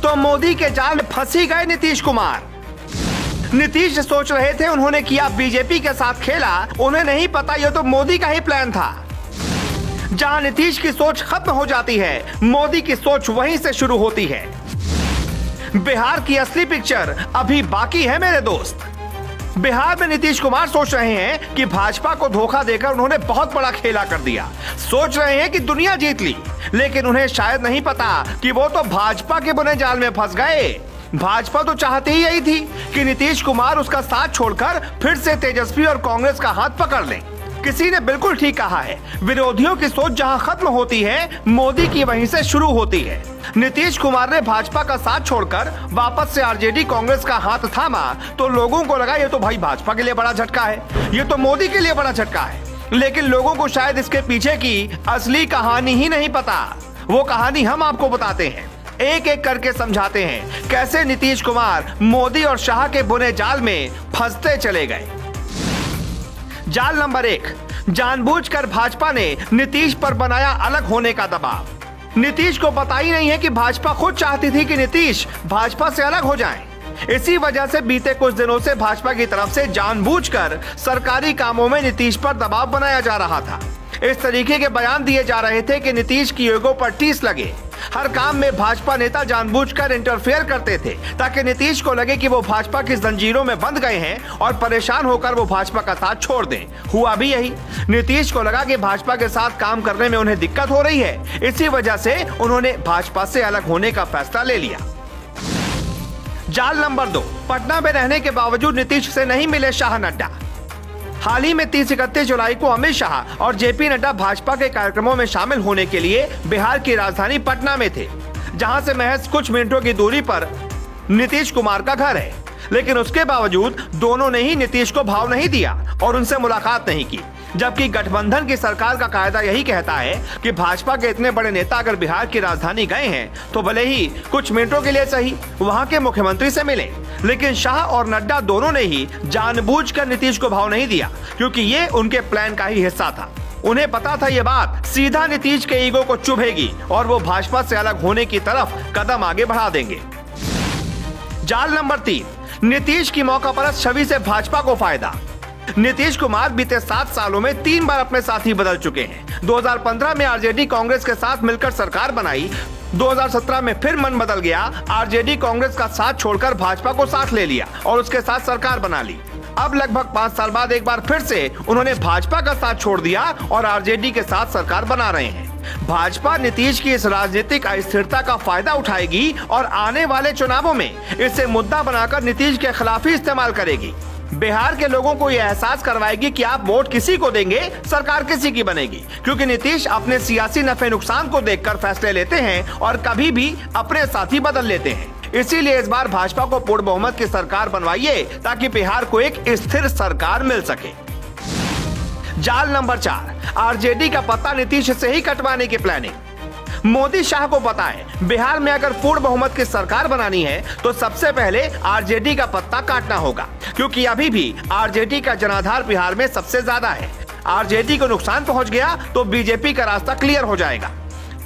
तो मोदी के जाल में फंसी गए नीतीश कुमार। नीतीश सोच रहे थे उन्होंने किया बीजेपी के साथ खेला, उन्हें नहीं पता यह तो मोदी का ही प्लान था। जहां नीतीश की सोच खत्म हो जाती है, मोदी की सोच वहीं से शुरू होती है। बिहार की असली पिक्चर अभी बाकी है मेरे दोस्त। बिहार में नीतीश कुमार सोच रहे हैं कि भाजपा को धोखा देकर उन्होंने बहुत बड़ा खेला कर दिया। सोच रहे हैं कि दुनिया जीत ली, लेकिन उन्हें शायद नहीं पता कि वो तो भाजपा के बुने जाल में फंस गए। भाजपा तो चाहती ही यही थी कि नीतीश कुमार उसका साथ छोड़कर फिर से तेजस्वी और कांग्रेस का हाथ पकड़ लें। किसी ने बिल्कुल ठीक कहा है, विरोधियों की सोच जहां खत्म होती है, मोदी की वहीं से शुरू होती है। नीतीश कुमार ने भाजपा का साथ छोड़कर वापस से आरजेडी कांग्रेस का हाथ थामा तो लोगों को लगा ये तो भाई भाजपा के लिए बड़ा झटका है, ये तो मोदी के लिए बड़ा झटका है। लेकिन लोगों को शायद इसके पीछे की असली कहानी ही नहीं पता। वो कहानी हम आपको बताते हैं, एक एक करके समझाते हैं कैसे नीतीश कुमार मोदी और शाह के बुने जाल में फंसते चले गए। जाल नंबर 1, जानबूझकर भाजपा ने नीतीश पर बनाया अलग होने का दबाव। नीतीश को पता ही नहीं है कि भाजपा खुद चाहती थी कि नीतीश भाजपा से अलग हो जाएं। इसी वजह से बीते कुछ दिनों से भाजपा की तरफ से जानबूझकर सरकारी कामों में नीतीश पर दबाव बनाया जा रहा था। इस तरीके के बयान दिए जा रहे थे कि नीतीश की ईगो पर ठेस लगे। हर काम में भाजपा नेता जानबूझकर इंटरफेयर करते थे ताकि नीतीश को लगे कि वो भाजपा की जंजीरों में बंध गए हैं और परेशान होकर वो भाजपा का साथ छोड़ दें। हुआ भी यही। नीतीश को लगा कि भाजपा के साथ काम करने में उन्हें दिक्कत हो रही है, इसी वजह से उन्होंने भाजपा से अलग होने का फैसला ले लिया। जाल नंबर 2, पटना में रहने के बावजूद नीतीश से नहीं मिले शाह नड्डा। हाल ही में 30-31 जुलाई को अमित शाह और जेपी नड्डा भाजपा के कार्यक्रमों में शामिल होने के लिए बिहार की राजधानी पटना में थे, जहां से महज कुछ मिनटों की दूरी पर नीतीश कुमार का घर है। लेकिन उसके बावजूद दोनों ने ही नीतीश को भाव नहीं दिया और उनसे मुलाकात नहीं की, जबकि गठबंधन की सरकार का कायदा यही कहता है कि भाजपा के इतने बड़े नेता अगर बिहार की राजधानी गए हैं तो भले ही कुछ मिनटों के लिए सही वहां के मुख्यमंत्री से मिले। लेकिन शाह और नड्डा दोनों ने ही जानबूझकर नीतीश को भाव नहीं दिया, क्योंकि ये उनके प्लान का ही हिस्सा था। उन्हें पता था ये बात सीधा नीतीश के ईगो को चुभेगी और वो भाजपा से अलग होने की तरफ कदम आगे बढ़ा देंगे। जाल नंबर 3, नीतीश की मौकापरस्त छवि से भाजपा को फायदा। नीतीश कुमार बीते 7 सालों में 3 बार अपने साथी बदल चुके हैं। 2015 में आरजेडी कांग्रेस के साथ मिलकर सरकार बनाई, 2017 में फिर मन बदल गया, आरजेडी कांग्रेस का साथ छोड़कर भाजपा को साथ ले लिया और उसके साथ सरकार बना ली। अब लगभग 5 साल बाद एक बार फिर से उन्होंने भाजपा का साथ छोड़ दिया और आरजेडी के साथ सरकार बना रहे हैं। भाजपा नीतीश की इस राजनीतिक अस्थिरता का फायदा उठाएगी और आने वाले चुनावों में इसे मुद्दा बनाकर नीतीश के खिलाफ ही इस्तेमाल करेगी। बिहार के लोगों को यह एहसास करवाएगी कि आप वोट किसी को देंगे, सरकार किसी की बनेगी, क्योंकि नीतीश अपने सियासी नफे नुकसान को देखकर फैसले लेते हैं और कभी भी अपने साथी बदल लेते हैं। इसीलिए इस बार भाजपा को पूर्ण बहुमत की सरकार बनवाइए ताकि बिहार को एक स्थिर सरकार मिल सके। जाल नंबर 4, आरजेडी का पत्ता नीतीश से ही कटवाने की प्लानिंग। मोदी शाह को पता है बिहार में अगर पूर्ण बहुमत की सरकार बनानी है तो सबसे पहले आरजेडी का पत्ता काटना होगा, क्योंकि अभी भी आरजेडी का जनाधार बिहार में सबसे ज्यादा है। आरजेडी को नुकसान पहुंच गया तो बीजेपी का रास्ता क्लियर हो जाएगा।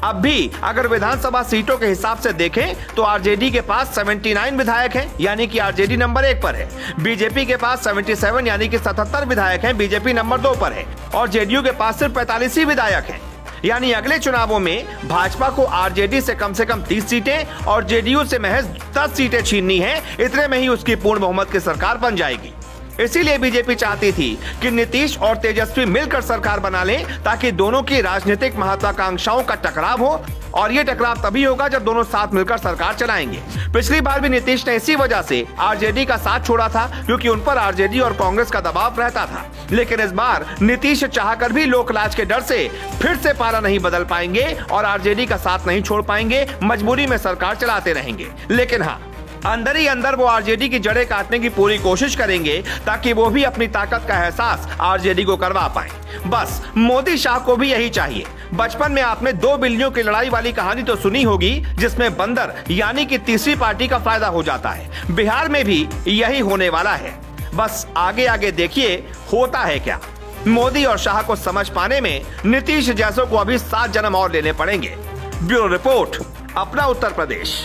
अब भी अगर विधानसभा सीटों के हिसाब से देखें तो आरजेडी के पास 79 विधायक हैं, यानी कि आरजेडी नंबर 1 पर है। बीजेपी के पास 77 यानी कि 77 विधायक हैं, बीजेपी नंबर 2 पर है। और जेडीयू के पास सिर्फ 45 ही विधायक हैं। यानी अगले चुनावों में भाजपा को आरजेडी से कम 30 सीटें और जेडीयू से महज 10 सीटें छीननी है। इतने में ही उसकी पूर्ण बहुमत की सरकार बन जाएगी। इसीलिए बीजेपी चाहती थी कि नीतीश और तेजस्वी मिलकर सरकार बना लें ताकि दोनों की राजनीतिक महत्वाकांक्षाओं का टकराव हो, और ये टकराव तभी होगा जब दोनों साथ मिलकर सरकार चलाएंगे। पिछली बार भी नीतीश ने इसी वजह से आरजेडी का साथ छोड़ा था, क्योंकि उन पर आरजेडी और कांग्रेस का दबाव रहता था। लेकिन इस बार नीतीश चाहकर भी लोकलाज के डर से फिर से पारा नहीं बदल पाएंगे और आरजेडी का साथ नहीं छोड़ पाएंगे, मजबूरी में सरकार चलाते रहेंगे। लेकिन हाँ, अंदर ही अंदर वो आरजेडी की जड़ें काटने की पूरी कोशिश करेंगे ताकि वो भी अपनी ताकत का एहसास आरजेडी को करवा पाए। बस मोदी शाह को भी यही चाहिए। बचपन में आपने 2 बिल्लियों की लड़ाई वाली कहानी तो सुनी होगी, जिसमें बंदर यानी कि तीसरी पार्टी का फायदा हो जाता है। बिहार में भी यही होने वाला है। बस आगे आगे देखिए होता है क्या। मोदी और शाह को समझ पाने में नीतीश जैसों को अभी 7 जन्म और लेने पड़ेंगे। ब्यूरो रिपोर्ट, अपना उत्तर प्रदेश।